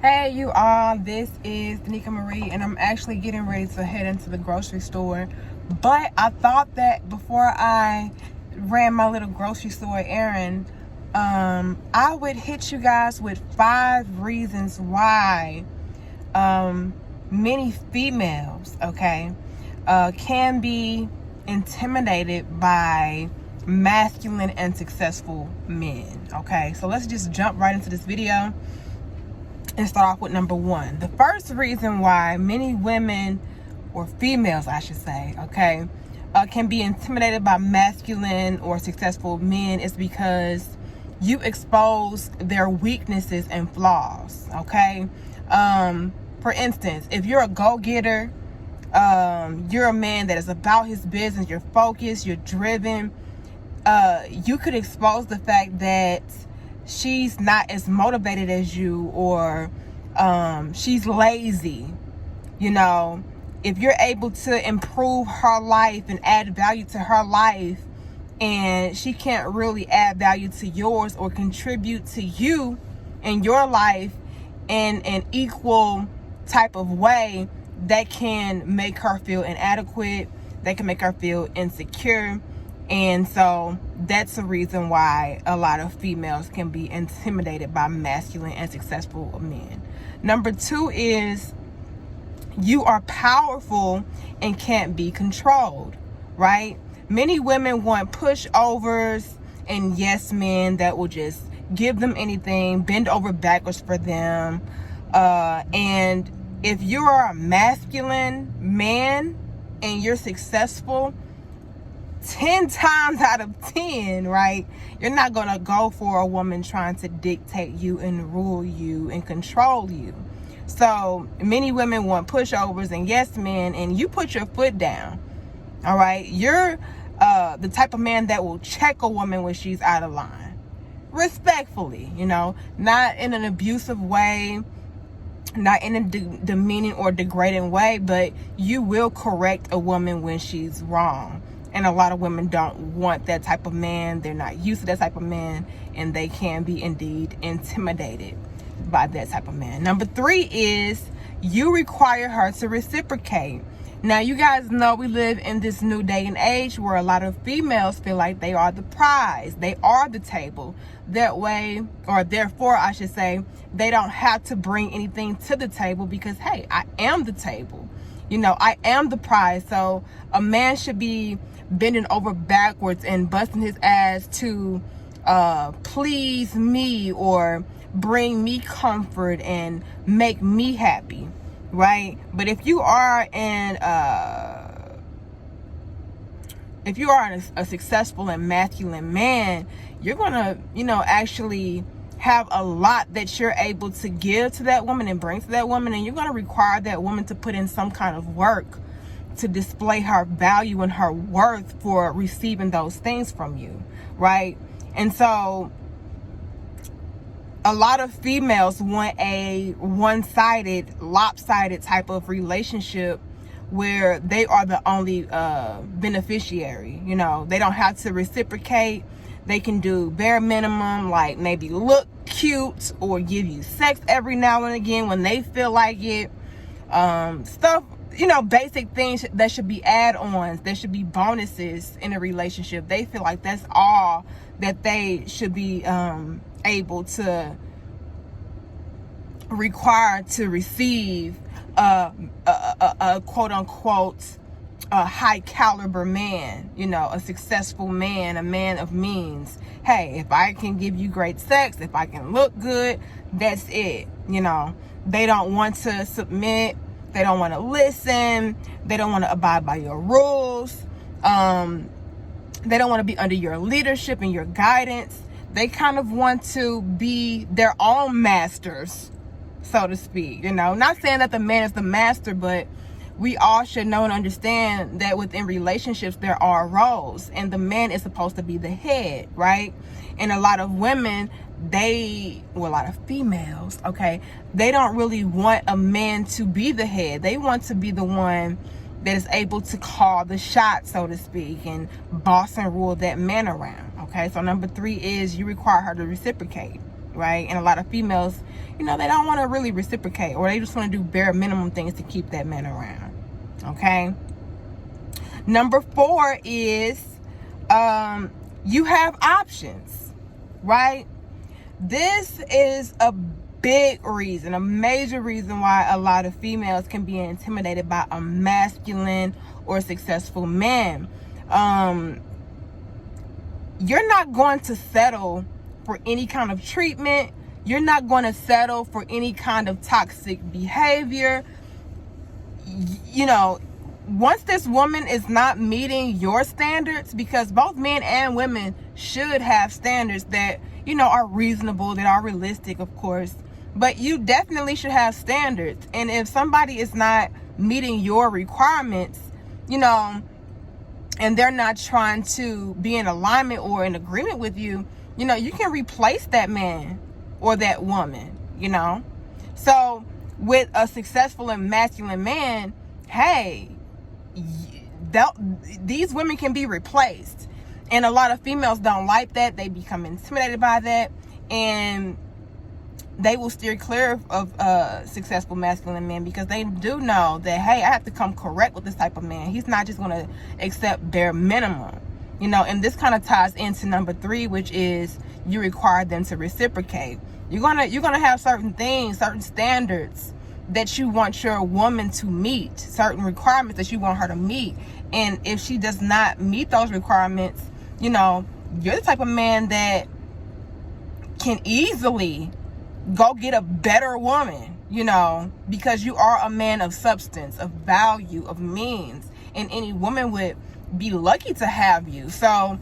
Hey you all, this is Danica Marie and I'm actually getting ready to head into the grocery store. But I thought that before I ran my little grocery store errand, I would hit you guys with 5 reasons why many females, can be intimidated by masculine and successful men. Okay, so let's just jump right into this video and start off with number 1. The first reason why many women, or females I should say, can be intimidated by masculine or successful men is because you expose their weaknesses and flaws. For instance, if you're a go-getter, you're a man that is about his business, you're focused, you're driven, you could expose the fact that she's not as motivated as you, or she's lazy. If you're able to improve her life and add value to her life, and she can't really add value to yours or contribute to you in your life in an equal type of way, that can make her feel inadequate, that can make her feel insecure. And so that's the reason why a lot of females can be intimidated by masculine and successful men. Number 2 is you are powerful and can't be controlled, right? Many women want pushovers and yes men that will just give them anything, bend over backwards for them. And if you are a masculine man and you're successful, 10 times out of 10, right, you're not gonna go for a woman trying to dictate you and rule you and control you. So many women want pushovers and yes men, and you put your foot down. All right, you're the type of man that will check a woman when she's out of line, respectfully, not in an abusive way, not in a demeaning or degrading way, but you will correct a woman when she's wrong. And a lot of women don't want that type of man. They're not used to that type of man, and they can be indeed intimidated by that type of man. Number 3 is you require her to reciprocate. Now, you guys know we live in this new day and age where a lot of females feel like they are the prize. They are the table. That way, or therefore, I should say, they don't have to bring anything to the table because, hey, I am the table. I am the prize. So a man should be bending over backwards and busting his ass to please me or bring me comfort and make me happy, right? But if you are a successful and masculine man, you're gonna actually have a lot that you're able to give to that woman and bring to that woman, and you're gonna require that woman to put in some kind of work to display her value and her worth for receiving those things from you, right? And so a lot of females want a one-sided, lopsided type of relationship where they are the only beneficiary. They don't have to reciprocate. They can do bare minimum, like maybe look cute or give you sex every now and again when they feel like it. Stuff, basic things that should be add-ons, there should be bonuses in a relationship. They feel like that's all that they should be able to require to receive a quote-unquote a high caliber man, a successful man, a man of means. Hey, if I can give you great sex, if I can look good, that's it. They don't want to submit. They don't want to listen. They don't want to abide by your rules. They don't want to be under your leadership and your guidance. They kind of want to be their own masters, so to speak. Not saying that the man is the master, but we all should know and understand that within relationships there are roles, and the man is supposed to be the head, right? And a lot of women, a lot of females, they don't really want a man to be the head. They want to be the one that is able to call the shot, so to speak, and boss and rule that man around. So number 3 is you require her to reciprocate. right? And a lot of females, they don't want to really reciprocate, or they just want to do bare minimum things to keep that man around. Okay. Number 4 is you have options, right? This is a big reason, a major reason why a lot of females can be intimidated by a masculine or successful man. You're not going to settle for any kind of treatment. You're not going to settle for any kind of toxic behavior. Once this woman is not meeting your standards, because both men and women should have standards that, are reasonable, that are realistic, of course, but you definitely should have standards. And if somebody is not meeting your requirements, and they're not trying to be in alignment or in agreement with you, you can replace that man or that woman, So with a successful and masculine man, hey, these women can be replaced. And a lot of females don't like that. They become intimidated by that, and they will steer clear of successful masculine men, because they do know that, hey, I have to come correct with this type of man. He's not just going to accept bare minimum, and this kind of ties into number 3, which is you require them to reciprocate. You're gonna have certain things, certain standards that you want your woman to meet, certain requirements that you want her to meet. And if she does not meet those requirements, you're the type of man that can easily go get a better woman, because you are a man of substance, of value, of means, and any woman would be lucky to have you. So,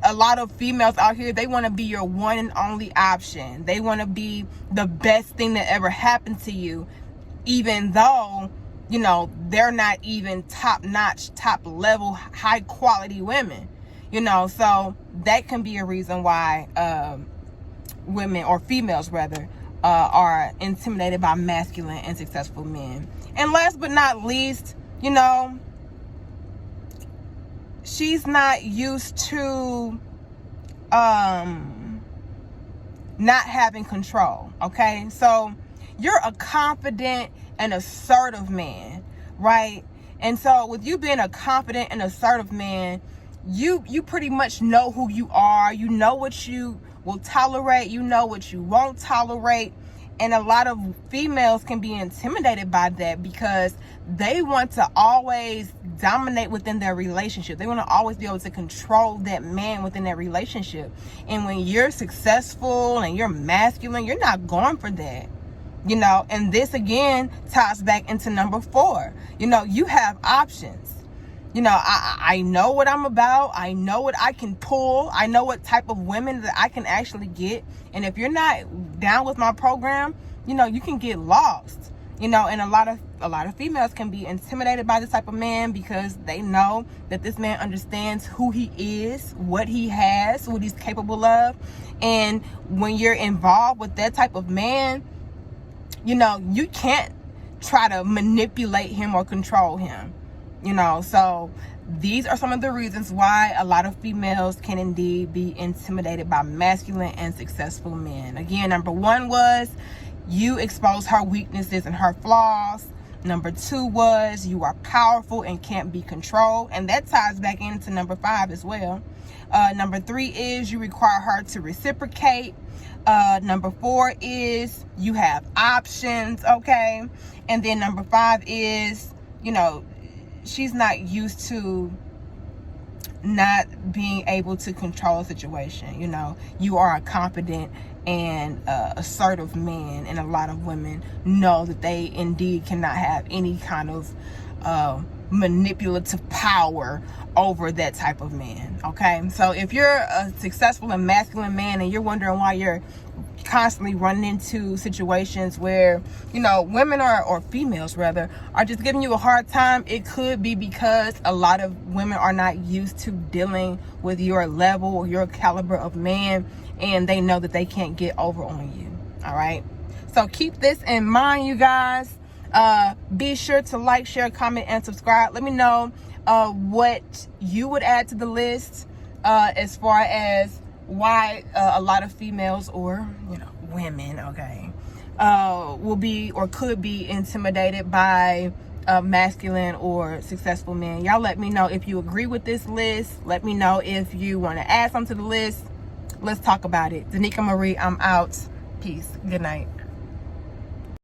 a lot of females out here, they want to be your one and only option. They want to be the best thing that ever happened to you, even though, they're not even top-notch, top-level, high-quality women. So that can be a reason why women, or females rather, are intimidated by masculine and successful men. And last but not least, she's not used to not having control. Okay, so you're a confident and assertive man, right? And so with you being a confident and assertive man, you pretty much know who you are. You know what you will tolerate, you know what you won't tolerate. And a lot of females can be intimidated by that, because they want to always dominate within their relationship. They want to always be able to control that man within that relationship. And when you're successful and you're masculine, you're not going for that. And this again ties back into number 4. You have options. I know what I'm about. I know what I can pull. I know what type of women that I can actually get. And if you're not down with my program, you can get lost. And a lot of females can be intimidated by this type of man, because they know that this man understands who he is, what he has, what he's capable of. And when you're involved with that type of man, you can't try to manipulate him or control him. So these are some of the reasons why a lot of females can indeed be intimidated by masculine and successful men. Again, number 1 was you expose her weaknesses and her flaws. Number 2 was you are powerful and can't be controlled. And that ties back into number 5 as well. Number 3 is you require her to reciprocate. Number 4 is you have options, okay? And then number 5 is, she's not used to not being able to control a situation. You are a confident and assertive man, and a lot of women know that they indeed cannot have any kind of manipulative power over that type of man. Okay, so if you're a successful and masculine man and you're wondering why you're constantly running into situations where women or females rather are just giving you a hard time, it could be because a lot of women are not used to dealing with your level or your caliber of man, and they know that they can't get over on you. All right, so keep this in mind, you guys. Be sure to like, share, comment, and subscribe. Let me know what you would add to the list as far as why a lot of females, or women, okay, will be or could be intimidated by masculine or successful men. Y'all let me know if you agree with this list. Let me know if you want to add something to the list. Let's talk about it. Danica Marie, I'm out. Peace. Good night.